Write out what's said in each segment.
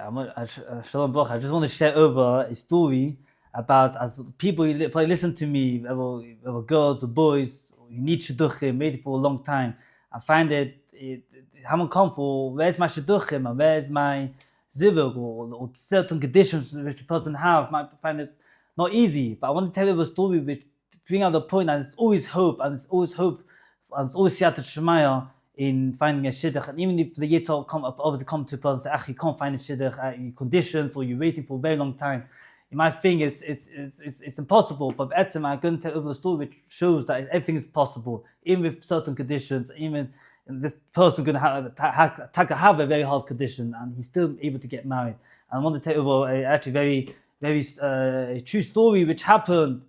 Shalom Baruch. I just want to share over a story about, as people probably listen to me, whether girls or boys, you need shidduchim, made it for a long time. I find it haven't come for where's my shidduchim and where's my zivug or certain conditions which a person have. Might find it not easy, but I want to tell you a story which bring out the point that it's always hope and it's always hope and it's always siyata shemaya in finding a shidduch. And even if the Yitzhak obviously come to a person and say, you can't find a shidduch at your conditions or you're waiting for a very long time, you might think it's impossible. But I'm going to tell over the story which shows that everything is possible, even with certain conditions. Even this person going to have a very hard condition and he's still able to get married. And I want to tell you over actually very true story which happened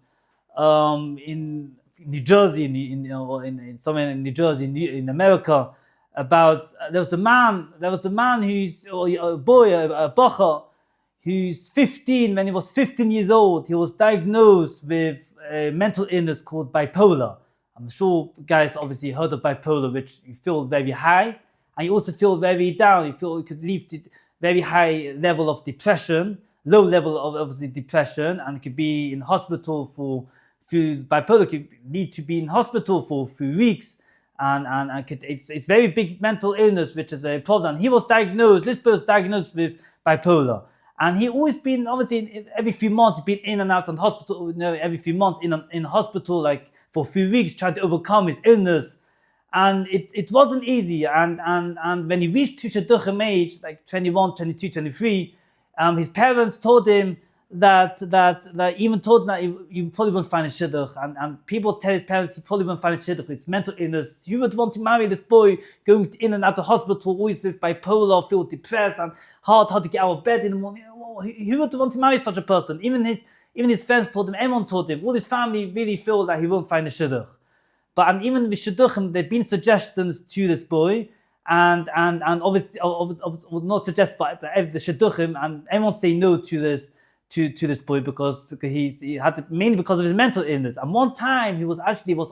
in New Jersey, in somewhere in New Jersey, in America, about there was a man who's a boy, a bacher, who's 15. When he was 15 years old, he was diagnosed with a mental illness called bipolar. I'm sure guys obviously heard of bipolar, which you feel very high, and you also feel very down. You feel it could lead to very high level of depression, low level of obviously depression, and it could be in hospital for bipolar could need to be in hospital for a few weeks, and it's very big mental illness, which is a problem. He was diagnosed. This person was diagnosed with bipolar, and he always been obviously every few months been in and out of hospital. Every few months in hospital, like for a few weeks, trying to overcome his illness, and it wasn't easy. And when he reached to shidduchim age, like 21, 22, 23, his parents told him that even told him that you probably won't find a shidduch, and people tell his parents he probably won't find a shidduch. It's mental illness. He would want to marry this boy going in and out of hospital, always with bipolar, feel depressed and hard to get out of bed in the morning. He would want to marry such a person. Even his friends told him, everyone told him, all his family really feel that he won't find a shidduch. And even with shidduchim, there've been suggestions to this boy, and obviously not suggest, but the shidduchim, and everyone say no to this boy because he had to, mainly because of his mental illness. And one time he was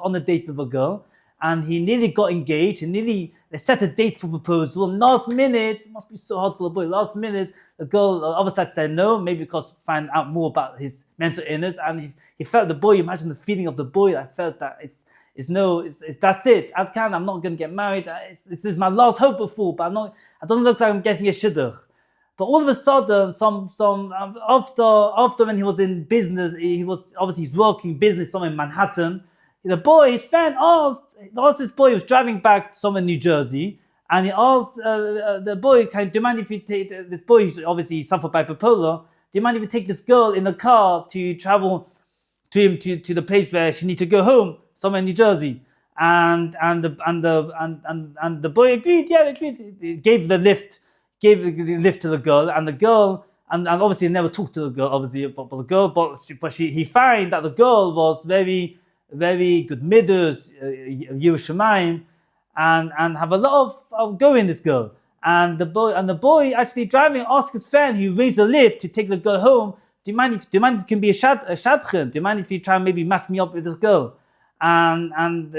on a date with a girl, and he nearly got engaged. They set a date for proposal. And last minute, it must be so hard for the boy. Last minute, the girl on the other side said no, maybe because find out more about his mental illness. And he felt the boy. Imagine the feeling of the boy. I felt that it's that's it. I'm not going to get married. This is my last hope of fool. But it doesn't look like I'm getting a shidduch. But all of a sudden, after when he was in business, he's working business somewhere in Manhattan. His friend asked this boy who was driving back somewhere in New Jersey, and he asked the boy, do you mind if you take this boy who's obviously suffered by bipolar? Do you mind if you take this girl in the car to travel to the place where she needs to go home, somewhere in New Jersey? And the boy agreed. Yeah, agreed. He gave the lift to the girl, and obviously he never talked to the girl, obviously, but he found that the girl was very, very good middles, Yerushalayim, and have a lot of go in this girl. And the boy actually driving asked his friend who arranged the lift to take the girl home, do you mind if it can be a shadchan? Do you mind if you try and maybe match me up with this girl? And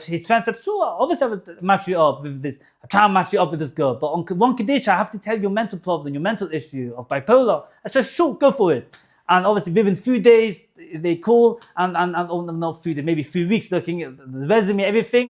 his friend said, sure, obviously I will match you up with this. I try and match you up with this girl, but on one condition, I have to tell your mental problem, your mental issue of bipolar. I said, sure, go for it. And obviously within a few days, they call, and not few days, maybe a few weeks, looking at the resume, everything.